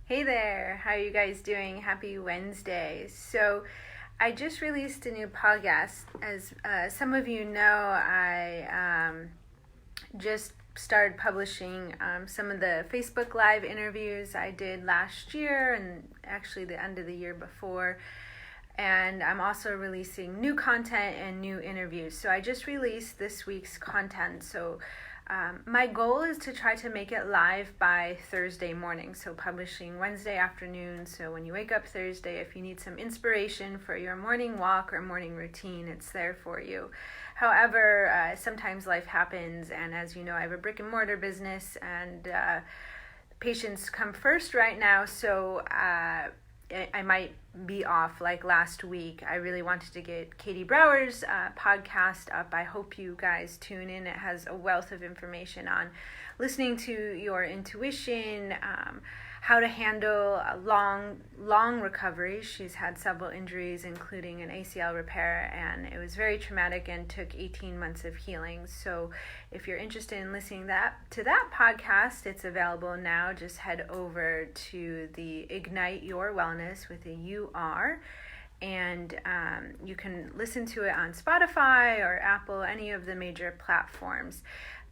Hey there, how are you guys doing? Happy Wednesday. So, I just released a new podcast. As some of you know, I just started publishing some of the Facebook Live interviews I did last year and actually the end of the year before. And I'm also releasing new content and new interviews. So, I just released this week's content. So, my goal is to try to make it live by Thursday morning, so publishing Wednesday afternoon. So when you wake up Thursday, if you need some inspiration for your morning walk or morning routine, it's there for you. However, sometimes life happens, and as you know, I have a brick and mortar business, and patients come first right now, so I might be off like last week. I really wanted to get Katie Brower's podcast up. I hope you guys tune in. It has a wealth of information on listening to your intuition, how to handle a long recovery. She's had several injuries, including an ACL repair, and it was very traumatic and took 18 months of healing. So if you're interested in listening to that podcast, it's available now. Just head over to the Ignite Your Wellness with a UR, and you can listen to it on Spotify or Apple, any of the major platforms.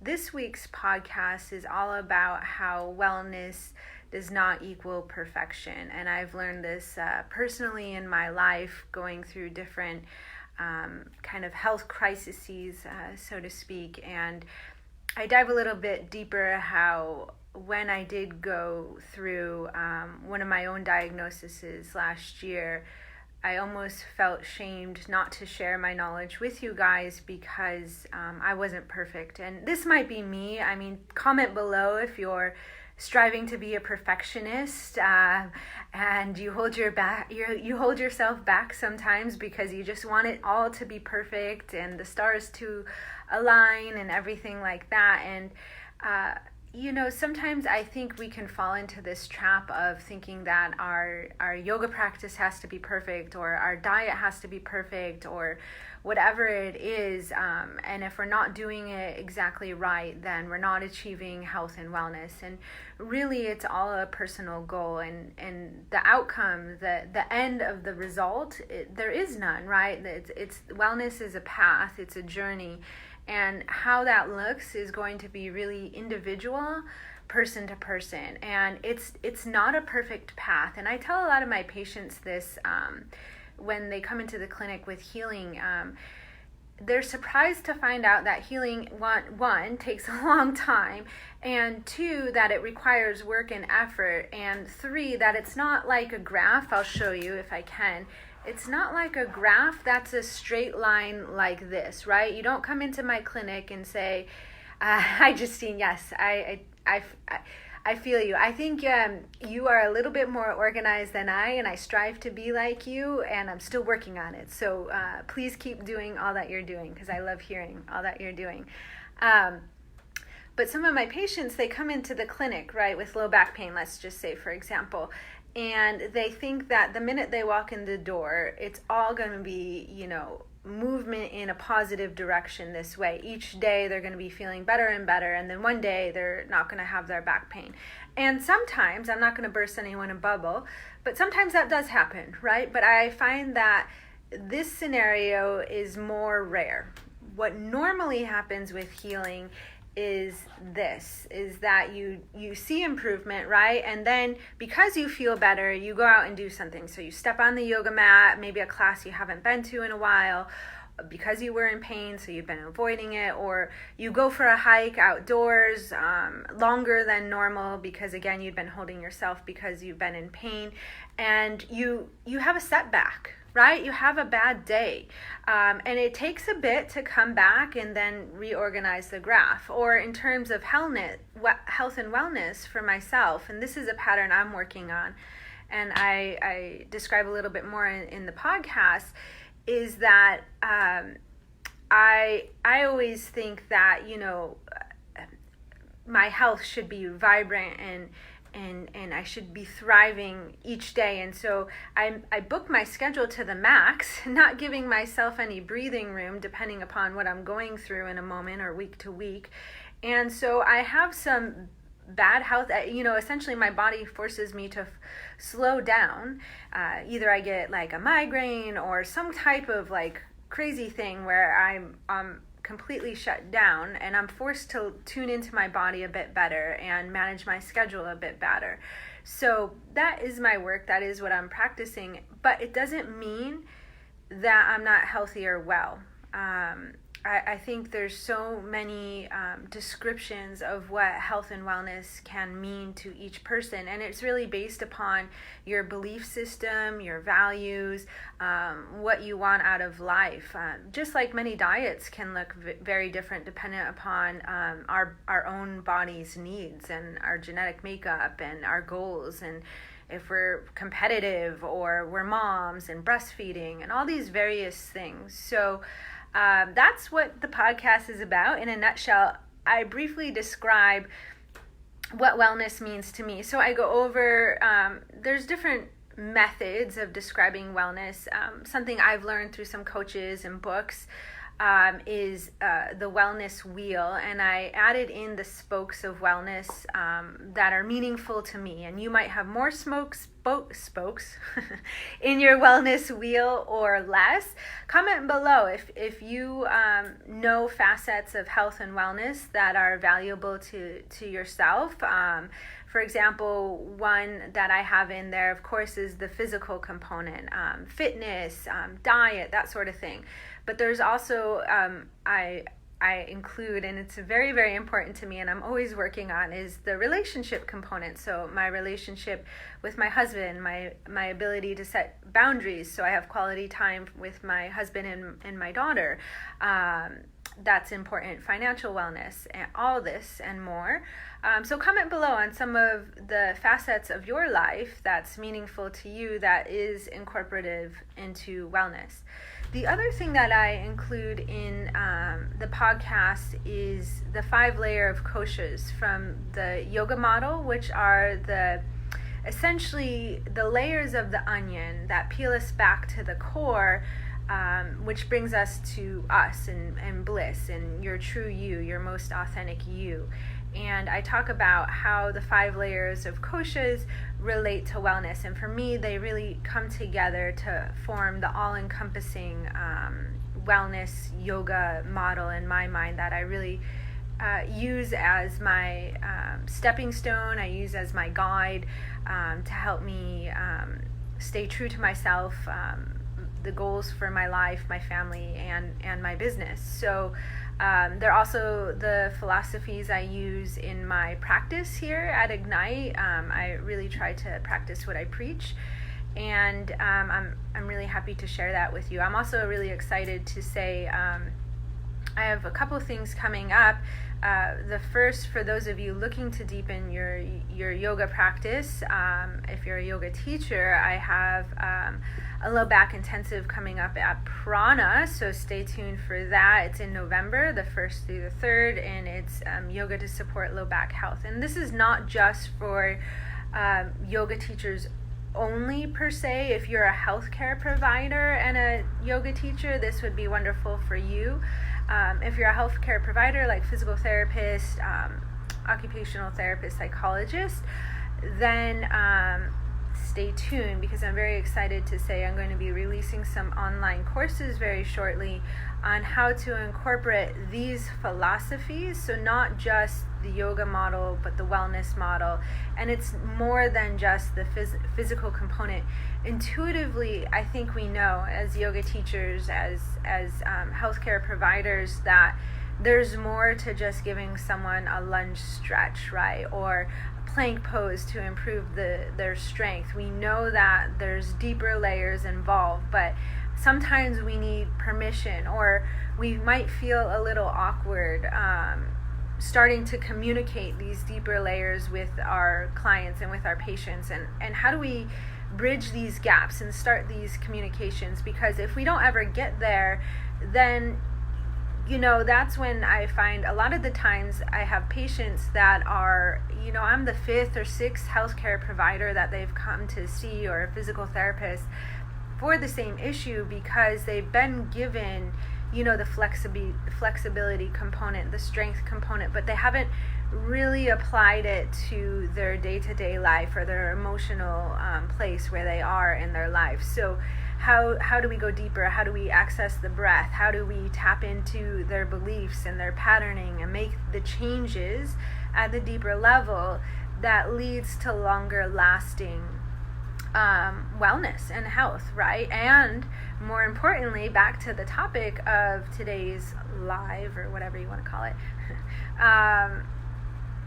This week's podcast is all about how wellness does not equal perfection, and I've learned this personally in my life, going through different kind of health crises, so to speak. And I dive a little bit deeper how when I did go through one of my own diagnoses last year, I almost felt shamed not to share my knowledge with you guys because I wasn't perfect. And this might be me. I mean, comment below if you're striving to be a perfectionist and you hold yourself back sometimes because you just want it all to be perfect and the stars to align and everything like that. And sometimes I think we can fall into this trap of thinking that our yoga practice has to be perfect, or our diet has to be perfect, or whatever it is. And if we're not doing it exactly right, then we're not achieving health and wellness. And really, it's all a personal goal. And the outcome, the end of the result, there is none, right? It's wellness is a path, it's a journey. And how that looks is going to be really individual, person to person. And it's not a perfect path. And I tell a lot of my patients this when they come into the clinic with healing. They're surprised to find out that healing, one, takes a long time, and two, that it requires work and effort, and three, that it's not like a graph. I'll show you if I can. It's not like a graph that's a straight line like this, right? You don't come into my clinic and say, "Hi, Justine. Yes, I feel you. I think you are a little bit more organized than I, and I strive to be like you, and I'm still working on it. So please keep doing all that you're doing, because I love hearing all that you're doing." But some of my patients, they come into the clinic, right, with low back pain, let's just say, for example, and they think that the minute they walk in the door, it's all going to be, movement in a positive direction this way. Each day they're going to be feeling better and better, and then one day they're not going to have their back pain. And sometimes, I'm not going to burst anyone a bubble, but sometimes that does happen, right? But I find that this scenario is more rare. What normally happens with healing is that you see improvement, right? And then because you feel better, you go out and do something. So you step on the yoga mat, maybe a class you haven't been to in a while because you were in pain, so you've been avoiding it, or you go for a hike outdoors longer than normal because, again, you've been holding yourself because you've been in pain, and you have a setback, right? You have a bad day, and it takes a bit to come back and then reorganize the graph. Or in terms of health and wellness for myself, and this is a pattern I'm working on, and I describe a little bit more in the podcast, is that I always think that my health should be vibrant and I should be thriving each day. And so I book my schedule to the max, not giving myself any breathing room depending upon what I'm going through in a moment or week to week. And so I have some bad health, essentially my body forces me to slow down. Either I get like a migraine or some type of like crazy thing where I'm completely shut down, and I'm forced to tune into my body a bit better and manage my schedule a bit better. So that is my work. That is what I'm practicing. But it doesn't mean that I'm not healthy or well. I think there's so many descriptions of what health and wellness can mean to each person, and it's really based upon your belief system, your values, what you want out of life. Just like many diets can look very different dependent upon our own body's needs and our genetic makeup and our goals, and if we're competitive or we're moms and breastfeeding and all these various things. So that's what the podcast is about in a nutshell. I briefly describe what wellness means to me. So I go over, there's different methods of describing wellness. Something I've learned through some coaches and books is the wellness wheel, and I added in the spokes of wellness that are meaningful to me. And you might have more spokes in your wellness wheel or less. Comment below if you know facets of health and wellness that are valuable to yourself. For example, one that I have in there, of course, is the physical component, fitness, diet, that sort of thing. But there's also, I include, and it's very, very important to me, and I'm always working on, is the relationship component. So my relationship with my husband, my ability to set boundaries, so I have quality time with my husband and my daughter. That's important. Financial wellness, and all this and more. So comment below on some of the facets of your life that's meaningful to you, that is incorporative into wellness. The other thing that I include in the podcast is the 5-layer of koshas from the yoga model, which are essentially the layers of the onion that peel us back to the core, which brings us to us and bliss and your true you, your most authentic you. And I talk about how the 5 layers of koshas relate to wellness. And for me, they really come together to form the all-encompassing wellness yoga model in my mind that I really use as my stepping stone. I use as my guide to help me stay true to myself, the goals for my life, my family, and my business. So they're also the philosophies I use in my practice here at Ignite. I really try to practice what I preach, and I'm really happy to share that with you. I'm also really excited to say I have a couple things coming up. The first, for those of you looking to deepen your yoga practice, if you're a yoga teacher, I have a low back intensive coming up at Prana, so stay tuned for that. It's in November, the 1st through the 3rd, and it's yoga to support low back health. And this is not just for yoga teachers only per se. If you're a healthcare provider and a yoga teacher, this would be wonderful for you. If you're a healthcare provider like physical therapist, occupational therapist, psychologist, then stay tuned, because I'm very excited to say I'm going to be releasing some online courses very shortly on how to incorporate these philosophies. So not just the yoga model, but the wellness model. And it's more than just the physical component. Intuitively, I think we know as yoga teachers, as healthcare providers, that there's more to just giving someone a lunge stretch, right? Or plank pose to improve their strength. We know that there's deeper layers involved, but sometimes we need permission, or we might feel a little awkward starting to communicate these deeper layers with our clients and with our patients. And how do we bridge these gaps and start these communications? Because if we don't ever get there, then that's when I find a lot of the times I have patients that are, I'm the 5th or 6th healthcare provider that they've come to see, or a physical therapist, for the same issue, because they've been given, the flexibility component, the strength component, but they haven't really applied it to their day-to-day life or their emotional place where they are in their life. So how do we go deeper? How do we access the breath? How do we tap into their beliefs and their patterning and make the changes at the deeper level that leads to longer lasting wellness and health, right? And more importantly, back to the topic of today's live, or whatever you want to call it,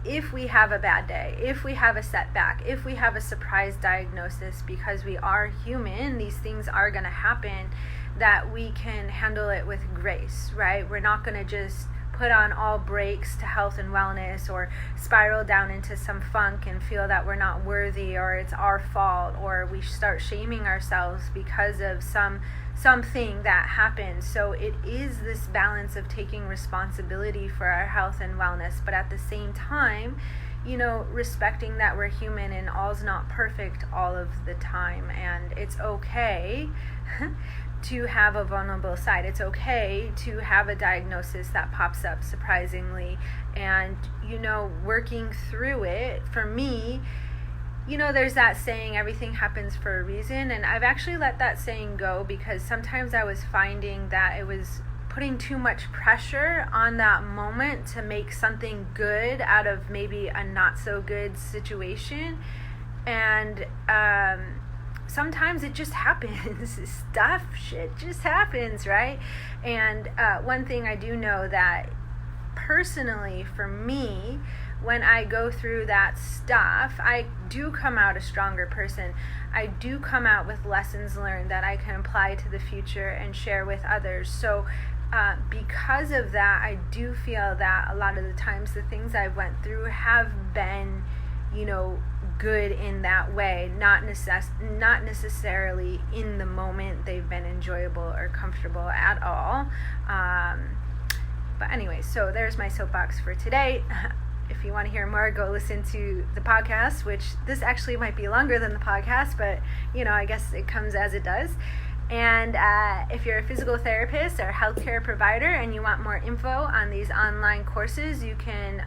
if we have a bad day, if we have a setback, if we have a surprise diagnosis, because we are human, these things are going to happen, that we can handle it with grace, right? We're not going to just put on all brakes to health and wellness, or spiral down into some funk and feel that we're not worthy, or it's our fault, or we start shaming ourselves because of something that happened. So it is this balance of taking responsibility for our health and wellness, but at the same time, respecting that we're human and all's not perfect all of the time, and it's okay to have a vulnerable side. It's okay to have a diagnosis that pops up surprisingly, and working through it. For me, there's that saying, everything happens for a reason, and I've actually let that saying go, because sometimes I was finding that it was putting too much pressure on that moment to make something good out of maybe a not so good situation. And sometimes it just happens. Shit just happens, right? And one thing I do know, that personally for me, when I go through that stuff, I do come out a stronger person. I do come out with lessons learned that I can apply to the future and share with others. So because of that, I do feel that a lot of the times the things I went through have been, good in that way, not necessarily in the moment they've been enjoyable or comfortable at all. But anyway, so there's my soapbox for today. If you want to hear more, go listen to the podcast, which this actually might be longer than the podcast, but I guess it comes as it does. And if you're a physical therapist or healthcare provider and you want more info on these online courses, you can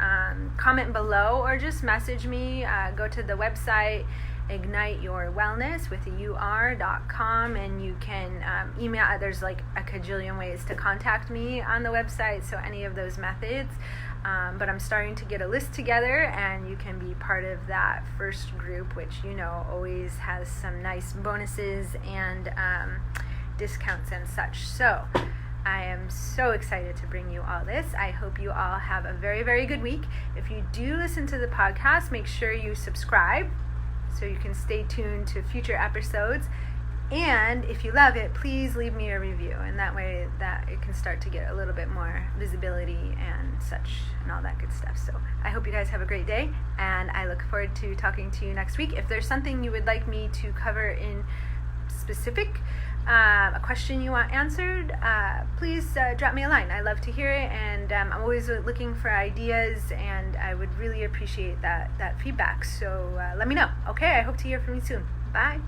comment below or just message me. Go to the website, igniteyourwellness.com, and you can email. There's like a cajillion ways to contact me on the website, so any of those methods. But I'm starting to get a list together, and you can be part of that first group, which always has some nice bonuses and discounts and such. So I am so excited to bring you all this. I hope you all have a very, very good week. If you do listen to the podcast, make sure you subscribe so you can stay tuned to future episodes. And if you love it, please leave me a review, and that way that it can start to get a little bit more visibility and such and all that good stuff. So I hope you guys have a great day, and I look forward to talking to you next week. If there's something you would like me to cover in specific, a question you want answered, please drop me a line. I love to hear it, and I'm always looking for ideas, and I would really appreciate that feedback. So let me know. Okay, I hope to hear from you soon. Bye.